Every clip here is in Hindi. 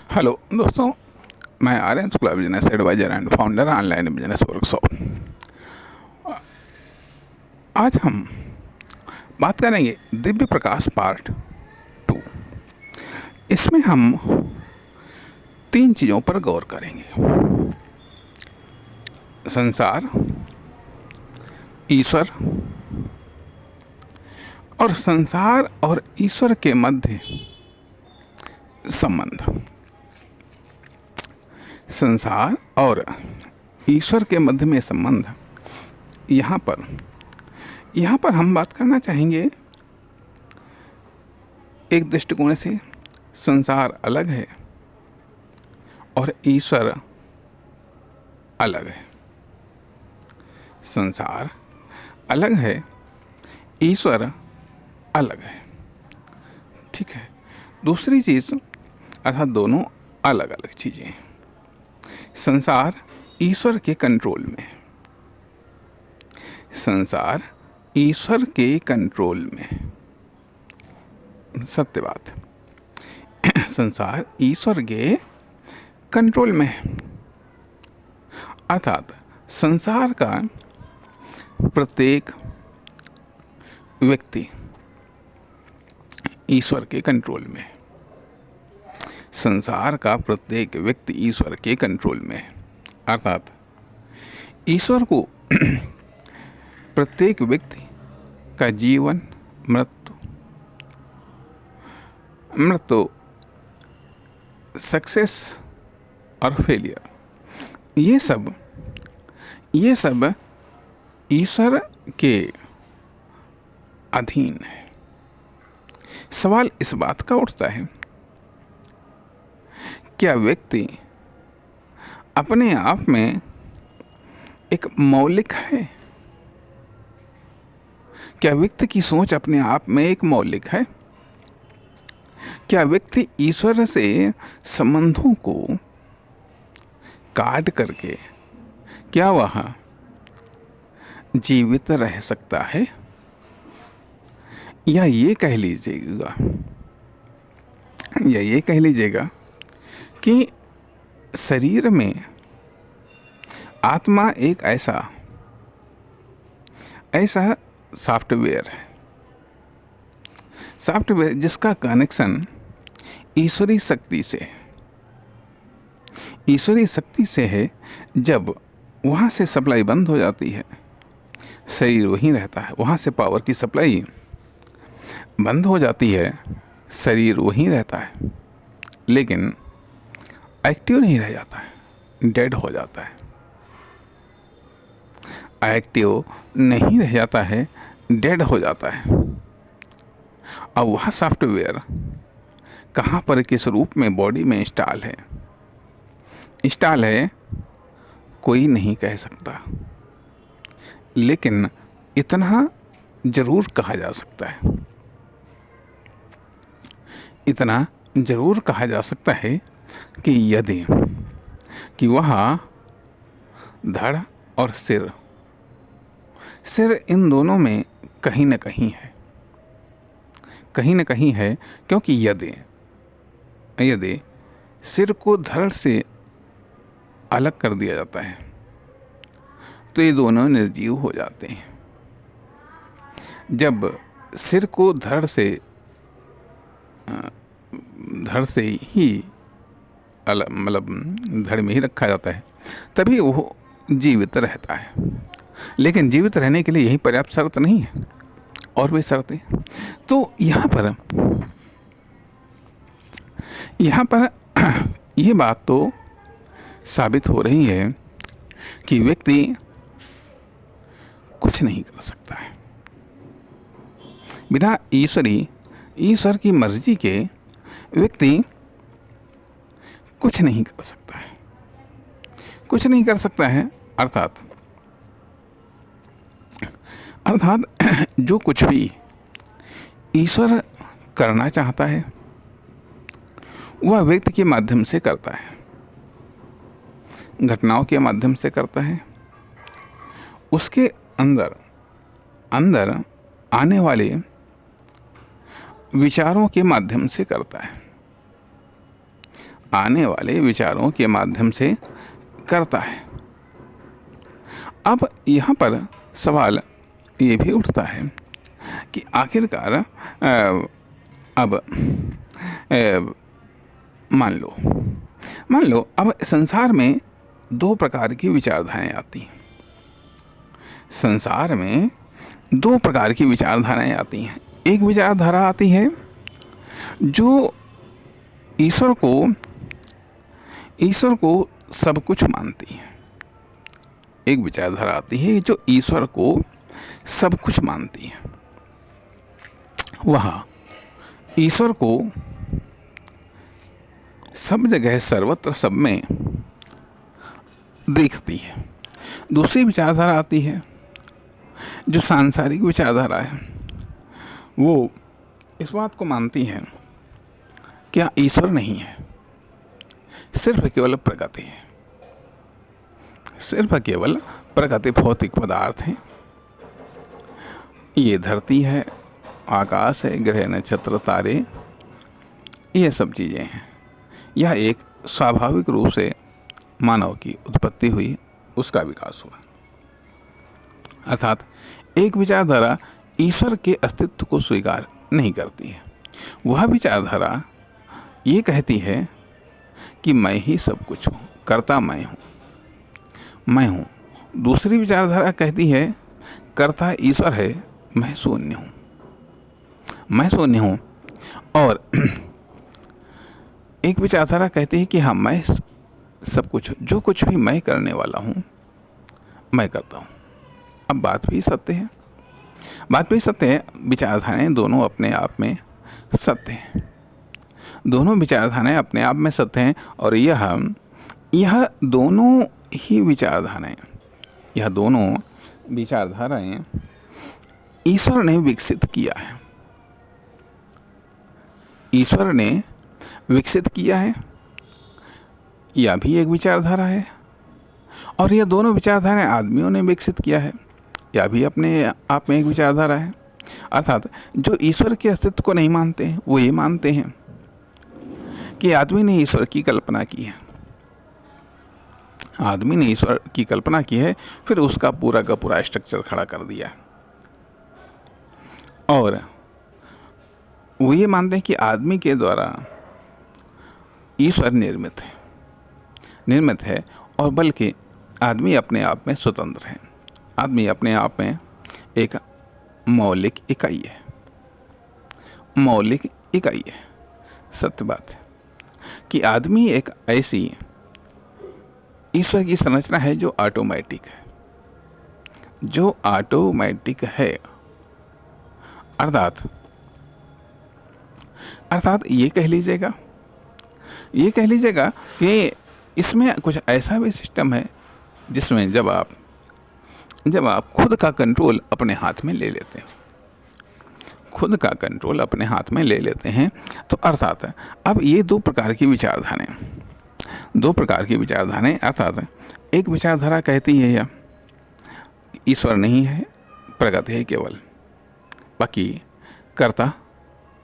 हेलो दोस्तों, मैं Aryan Shukla, business advisor and founder online business workshop. आज हम बात करेंगे दिव्य प्रकाश पार्ट 2। इसमें हम 3 चीज़ों पर गौर करेंगे: संसार, ईश्वर और संसार और ईश्वर के मध्य संबंध। संसार और ईश्वर के मध्य में संबंध। यहाँ पर हम बात करना चाहेंगे एक दृष्टिकोण से संसार अलग है और ईश्वर अलग है। संसार अलग है, ईश्वर अलग है। ठीक है। दूसरी चीज़, अर्थात दोनों अलग अलग चीज़ें हैं। संसार ईश्वर के कंट्रोल में, संसार ईश्वर के कंट्रोल में। सत्य बात, संसार ईश्वर के कंट्रोल में है। अर्थात संसार का प्रत्येक व्यक्ति ईश्वर के कंट्रोल में है। संसार का प्रत्येक व्यक्ति ईश्वर के कंट्रोल में है। अर्थात ईश्वर को प्रत्येक व्यक्ति का जीवन, मृत्यु, सक्सेस और फेलियर, ये सब ईश्वर के अधीन है। सवाल इस बात का उठता है, क्या व्यक्ति अपने आप में एक मौलिक है? क्या व्यक्ति की सोच अपने आप में एक मौलिक है? क्या व्यक्ति ईश्वर से संबंधों को काट करके क्या वह जीवित रह सकता है? या ये कह लीजिएगा कि शरीर में आत्मा एक ऐसा सॉफ्टवेयर है, जिसका कनेक्शन ईश्वरी शक्ति से है। जब वहाँ से सप्लाई बंद हो जाती है, शरीर वहीं रहता है। वहाँ से पावर की सप्लाई बंद हो जाती है, शरीर वहीं रहता है, लेकिन एक्टिव नहीं रह जाता है, डेड हो जाता है। एक्टिव नहीं रह जाता है, डेड हो जाता है। अब वह सॉफ्टवेयर कहाँ पर, किस रूप में बॉडी में इंस्टॉल है कोई नहीं कह सकता, लेकिन इतना जरूर कहा जा सकता है कि वह धड़ और सिर इन दोनों में कहीं न कहीं है। क्योंकि यदि सिर को धड़ से अलग कर दिया जाता है तो ये दोनों निर्जीव हो जाते हैं। जब सिर को धड़ से ही अलग, मतलब धड़ में ही रखा जाता है, तभी वो जीवित रहता है। लेकिन जीवित रहने के लिए यही पर्याप्त शर्त नहीं है, और भी शर्तें। तो यहाँ पर ये बात तो साबित हो रही है कि व्यक्ति कुछ नहीं कर सकता है बिना ईश्वर की मर्जी के। व्यक्ति कुछ नहीं कर सकता है। अर्थात जो कुछ भी ईश्वर करना चाहता है वह व्यक्ति के माध्यम से करता है, घटनाओं के माध्यम से करता है, उसके अंदर आने वाले विचारों के माध्यम से करता है। आने वाले विचारों के माध्यम से करता है। अब यहाँ पर सवाल ये भी उठता है कि आखिरकार अब मान लो अब संसार में दो प्रकार की विचारधाराएं आती हैं। संसार में दो प्रकार की विचारधाराएं आती हैं। एक विचारधारा आती है जो ईश्वर को सब कुछ मानती है। एक विचारधारा आती है जो ईश्वर को सब कुछ मानती है। वह ईश्वर को सब जगह सर्वत्र सब में देखती है। दूसरी विचारधारा आती है जो सांसारिक विचारधारा है। वो इस बात को मानती है क्या ईश्वर नहीं है, सिर्फ केवल प्रकृति है, सिर्फ केवल प्रकृति भौतिक पदार्थ हैं। ये धरती है, आकाश है, ग्रह नक्षत्र तारे, ये सब चीज़ें हैं। यह एक स्वाभाविक रूप से मानव की उत्पत्ति हुई, उसका विकास हुआ। अर्थात एक विचारधारा ईश्वर के अस्तित्व को स्वीकार नहीं करती है। वह विचारधारा ये कहती है कि मैं ही सब कुछ हूँ, कर्ता मैं हूँ। दूसरी विचारधारा कहती है कर्ता ईश्वर है, मैं शून्य हूँ। और एक विचारधारा कहती है कि हाँ, मैं सब कुछ, जो कुछ भी मैं करने वाला हूँ मैं करता हूँ। अब बात भी सत्य है, विचारधाराएं दोनों अपने आप में सत्य हैं। दोनों विचारधाराएं अपने आप में सत्य हैं और यह दोनों विचारधाराएं ईश्वर ने विकसित किया है। यह भी एक विचारधारा है और यह दोनों विचारधाराएं आदमियों ने विकसित किया है। यह भी अपने आप में एक विचारधारा है। अर्थात जो ईश्वर के अस्तित्व को नहीं मानते हैं वो ये मानते हैं कि आदमी ने ईश्वर की कल्पना की है, फिर उसका पूरा का पूरा स्ट्रक्चर खड़ा कर दिया। और वो ये मानते हैं कि आदमी के द्वारा ईश्वर निर्मित है और बल्कि आदमी अपने आप में स्वतंत्र है। आदमी अपने आप में एक मौलिक इकाई है। सत्य बात है कि आदमी एक ऐसी ईश्वर की संरचना है जो ऑटोमेटिक है। अर्थात ये कह लीजिएगा कि इसमें कुछ ऐसा भी सिस्टम है जिसमें जब आप खुद का कंट्रोल अपने हाथ में ले लेते हैं, तो अर्थात अब ये दो प्रकार की विचारधाराएं अर्थात एक विचारधारा कहती है या ईश्वर नहीं है, प्रकृति है केवल, बाकी कर्ता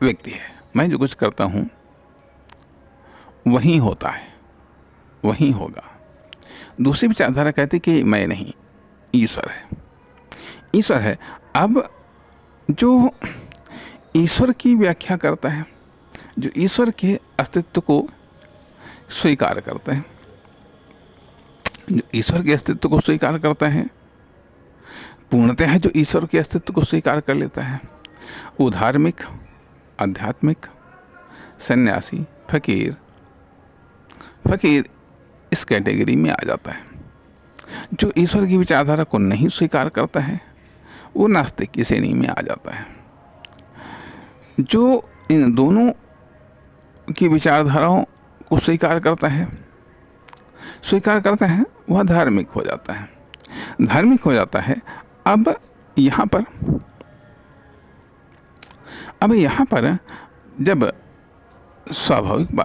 व्यक्ति है, मैं जो कुछ करता हूँ वही होता है, वही होगा। दूसरी विचारधारा कहती कि मैं नहीं, ईश्वर है। अब जो ईश्वर की व्याख्या करता है, जो ईश्वर के अस्तित्व को स्वीकार करते हैं, पूर्णतः जो ईश्वर के अस्तित्व को स्वीकार कर लेता है, वो धार्मिक, आध्यात्मिक, सन्यासी, फकीर इस कैटेगरी में आ जाता है। जो ईश्वर की विचारधारा को नहीं स्वीकार करता है वो नास्तिक की श्रेणी में आ जाता है। जो इन दोनों की विचारधाराओं को स्वीकार करता है वह धार्मिक हो जाता है। अब यहाँ पर जब स्वाभाविक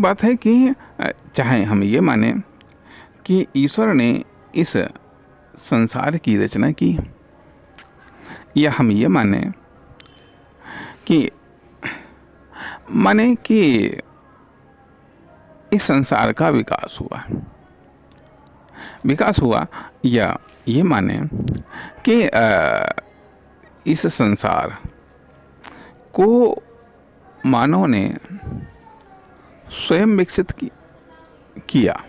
बात है कि चाहे हम ये माने कि ईश्वर ने इस संसार की रचना की, या हम ये माने कि इस संसार का विकास हुआ, या ये माने कि इस संसार को मानव ने स्वयं किया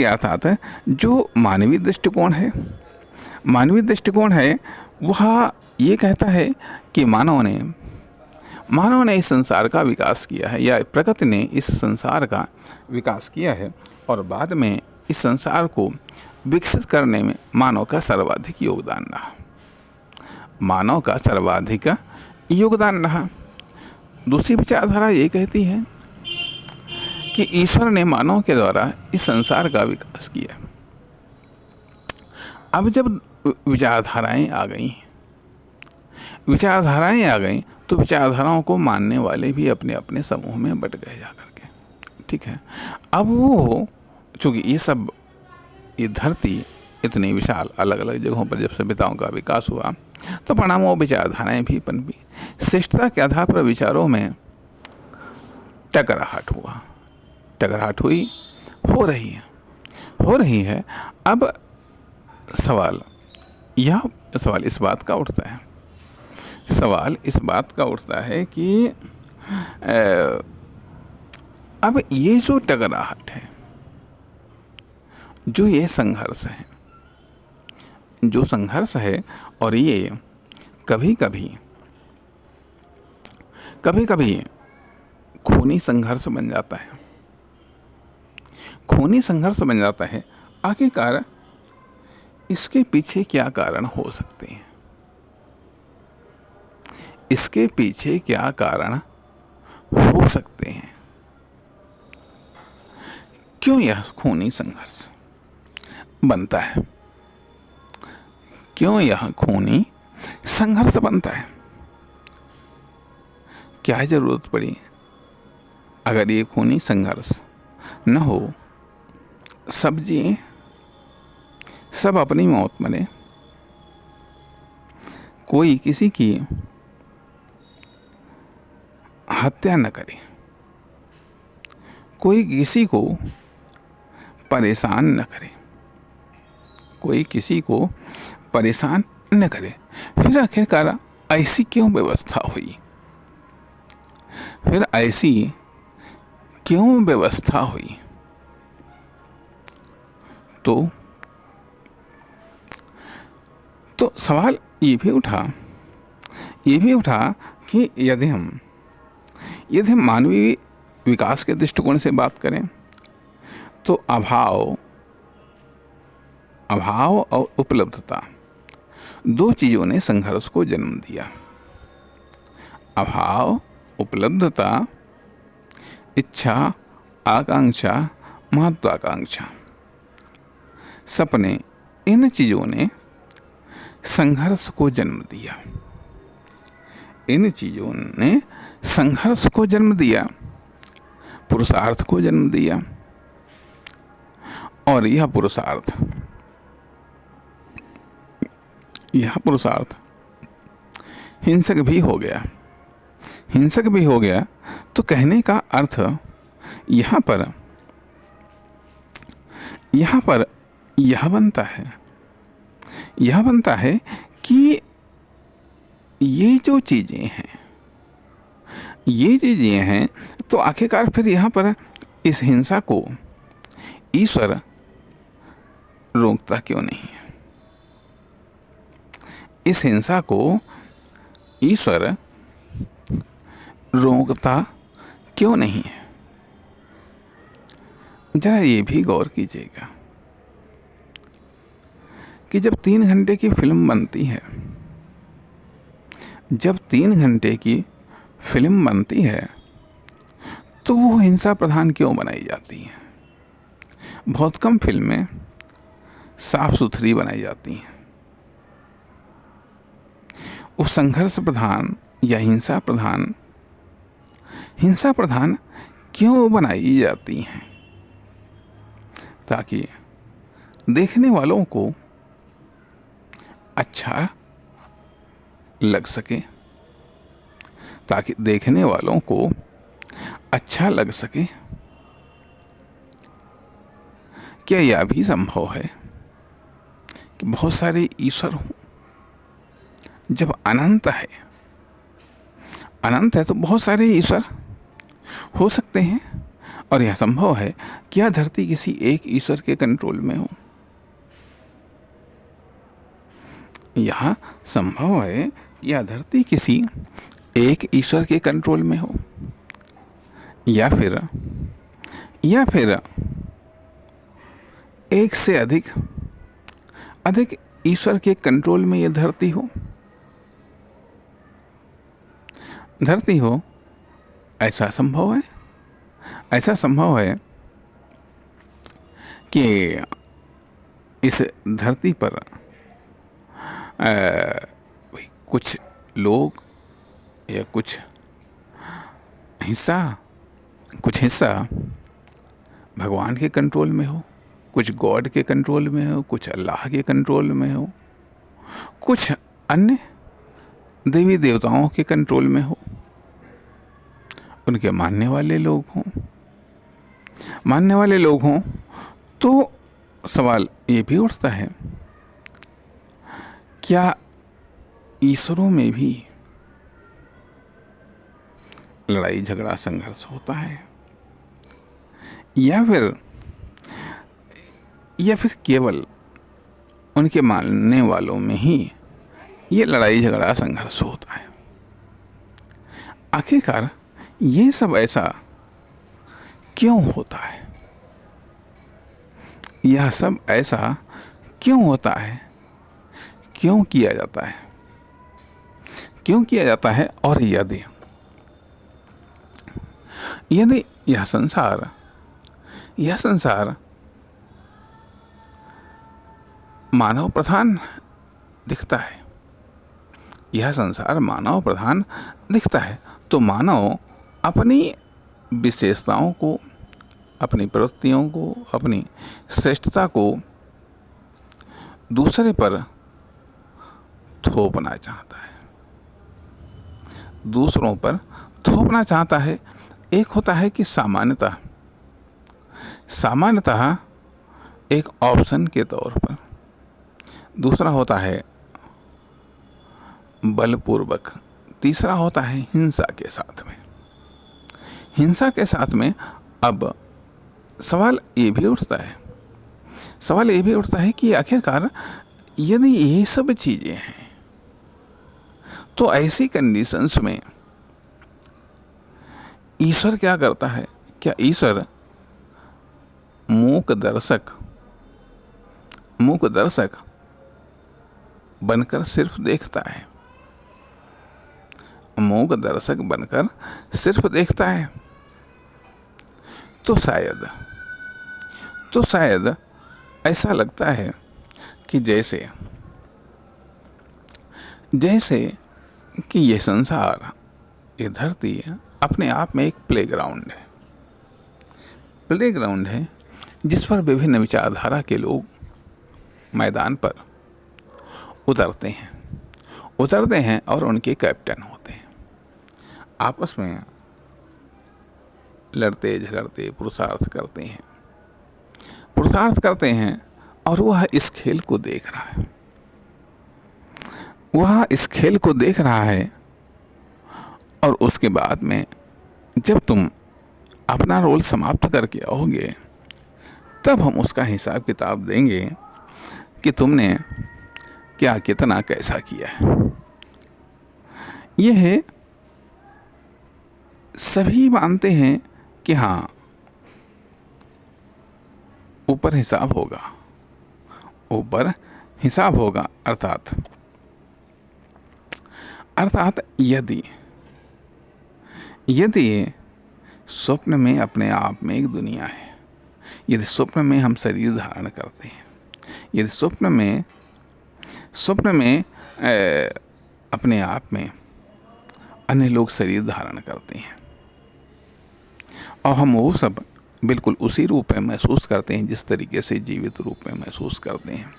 अर्थात जो मानवीय दृष्टिकोण है वह ये कहता है कि मानव ने इस संसार का विकास किया है, या प्रकृति ने इस संसार का विकास किया है, और बाद में इस संसार को विकसित करने में मानव का सर्वाधिक योगदान रहा। दूसरी विचारधारा ये कहती है कि ईश्वर ने मानव के द्वारा इस संसार का विकास किया। अब जब विचारधाराएं आ गई तो विचारधाराओं को मानने वाले भी अपने अपने समूह में बट गए जाकर के। ठीक है, अब वो चूँकि ये धरती इतनी विशाल अलग अलग जगहों पर जब सभ्यताओं का विकास हुआ तो परिणाम वो विचारधाराएं भी पनपी। श्रेष्ठता के आधार पर विचारों में टकराहट हुई, हो रही है। अब सवाल इस बात का उठता है कि अब ये जो टकराहट है, जो ये संघर्ष है, और ये कभी कभी खूनी संघर्ष बन जाता है। आखिरकार इसके पीछे क्या कारण हो सकते हैं? क्यों यह खूनी संघर्ष बनता है? क्या जरूरत पड़ी? अगर ये खूनी संघर्ष न हो, सब जिए, सब अपनी मौत मरे, कोई किसी की हत्या न करे, कोई किसी को परेशान न करे, फिर आखिरकार ऐसी क्यों व्यवस्था हुई? तो सवाल ये भी उठा कि यदि हम मानवीय विकास के दृष्टिकोण से बात करें तो अभाव और उपलब्धता, दो चीजों ने संघर्ष को जन्म दिया। अभाव, उपलब्धता, इच्छा, आकांक्षा, महत्वाकांक्षा, सपने, इन चीजों ने संघर्ष को जन्म दिया, पुरुषार्थ को जन्म दिया, और यह पुरुषार्थ हिंसक भी हो गया। तो कहने का अर्थ यहाँ पर यह बनता है कि ये जो चीजें हैं तो आखिरकार फिर यहाँ पर इस हिंसा को ईश्वर रोकता क्यों नहीं है? इस हिंसा को ईश्वर रोकता क्यों नहीं है? जरा ये भी गौर कीजिएगा कि जब 3 घंटे की फिल्म बनती है तो वो हिंसा प्रधान क्यों बनाई जाती है? बहुत कम फिल्में साफ सुथरी बनाई जाती हैं। वो संघर्ष प्रधान या हिंसा प्रधान क्यों बनाई जाती हैं? ताकि देखने वालों को अच्छा लग सके, क्या यह भी संभव है कि बहुत सारे ईश्वर हों? जब अनंत है तो बहुत सारे ईश्वर हो सकते हैं, और यह संभव है कि यह धरती किसी एक ईश्वर के कंट्रोल में हो। यह संभव है कि यह धरती किसी एक ईश्वर के कंट्रोल में हो, या फिर एक से अधिक ईश्वर के कंट्रोल में यह धरती हो। ऐसा संभव है कि इस धरती पर कुछ लोग या कुछ हिस्सा भगवान के कंट्रोल में हो, कुछ गॉड के कंट्रोल में हो, कुछ अल्लाह के कंट्रोल में हो, कुछ अन्य देवी देवताओं के कंट्रोल में हो, उनके मानने वाले लोग हों, तो सवाल ये भी उठता है, क्या ईश्वरों में भी लड़ाई झगड़ा संघर्ष होता है, या फिर केवल उनके मानने वालों में ही ये लड़ाई झगड़ा संघर्ष होता है? आखिरकार ये सब ऐसा क्यों होता है? यह सब ऐसा क्यों होता है? क्यों किया जाता है? और यदि यह संसार मानव प्रधान दिखता है, तो मानव अपनी विशेषताओं को, अपनी प्रवृत्तियों को, अपनी श्रेष्ठता को दूसरे पर थोपना चाहता है। एक होता है कि सामान्यतः एक ऑप्शन के तौर पर, दूसरा होता है बलपूर्वक, तीसरा होता है हिंसा के साथ में। अब सवाल ये भी उठता है कि आखिरकार यदि ये सब चीजें हैं, तो ऐसी कंडीशंस में ईश्वर क्या करता है? क्या ईश्वर मूक दर्शक बनकर सिर्फ देखता है? तो शायद ऐसा लगता है कि जैसे कि ये संसार, ये धरती अपने आप में एक प्लेग्राउंड है जिस पर विभिन्न विचारधारा के लोग मैदान पर उतरते हैं और उनके कैप्टन होते हैं। आपस में लड़ते झगड़ते पुरुषार्थ करते हैं और वह इस खेल को देख रहा है। और उसके बाद में जब तुम अपना रोल समाप्त करके आओगे, तब हम उसका हिसाब किताब देंगे कि तुमने कितना कैसा किया है। यह सभी मानते हैं कि हाँ, ऊपर हिसाब होगा। अर्थात यदि स्वप्न में अपने आप में एक दुनिया है, यदि स्वप्न में हम शरीर धारण करते हैं, यदि स्वप्न में अपने आप में अन्य लोग शरीर धारण करते हैं, और हम वो सब बिल्कुल उसी रूप में महसूस करते हैं जिस तरीके से जीवित रूप में महसूस करते हैं,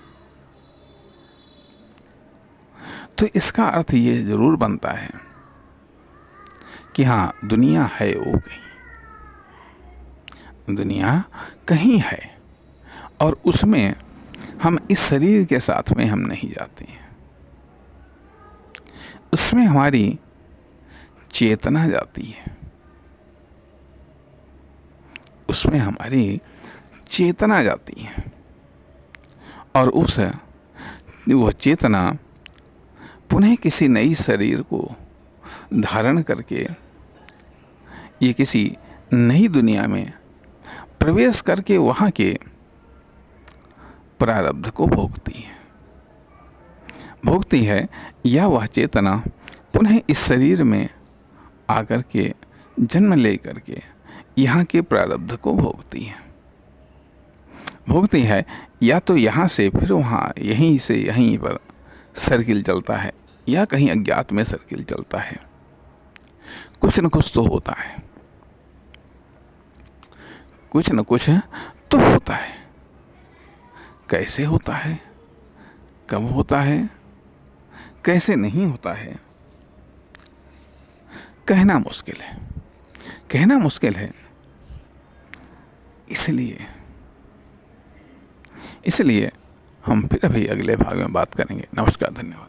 तो इसका अर्थ ये जरूर बनता है कि हाँ, दुनिया है, वो कहीं है, और उसमें हम इस शरीर के साथ में हम नहीं जाते हैं, उसमें हमारी चेतना जाती है, उसमें हमारी चेतना जाती है। और वह चेतना पुनः किसी नई शरीर को धारण करके ये किसी नई दुनिया में प्रवेश करके वहाँ के प्रारब्ध को भोगती है, या वह चेतना पुनः इस शरीर में आकर के जन्म ले करके यहाँ के प्रारब्ध को भोगती है, या तो यहाँ से फिर वहाँ, यहीं से यहीं पर सर्किल चलता है, या कहीं अज्ञात में सर्किल चलता है। कुछ न कुछ तो होता है, कुछ न कुछ तो होता है। कैसे होता है, कब होता है, कैसे नहीं होता है, कहना मुश्किल है। इसलिए हम फिर अभी अगले भाग में बात करेंगे। नमस्कार, धन्यवाद।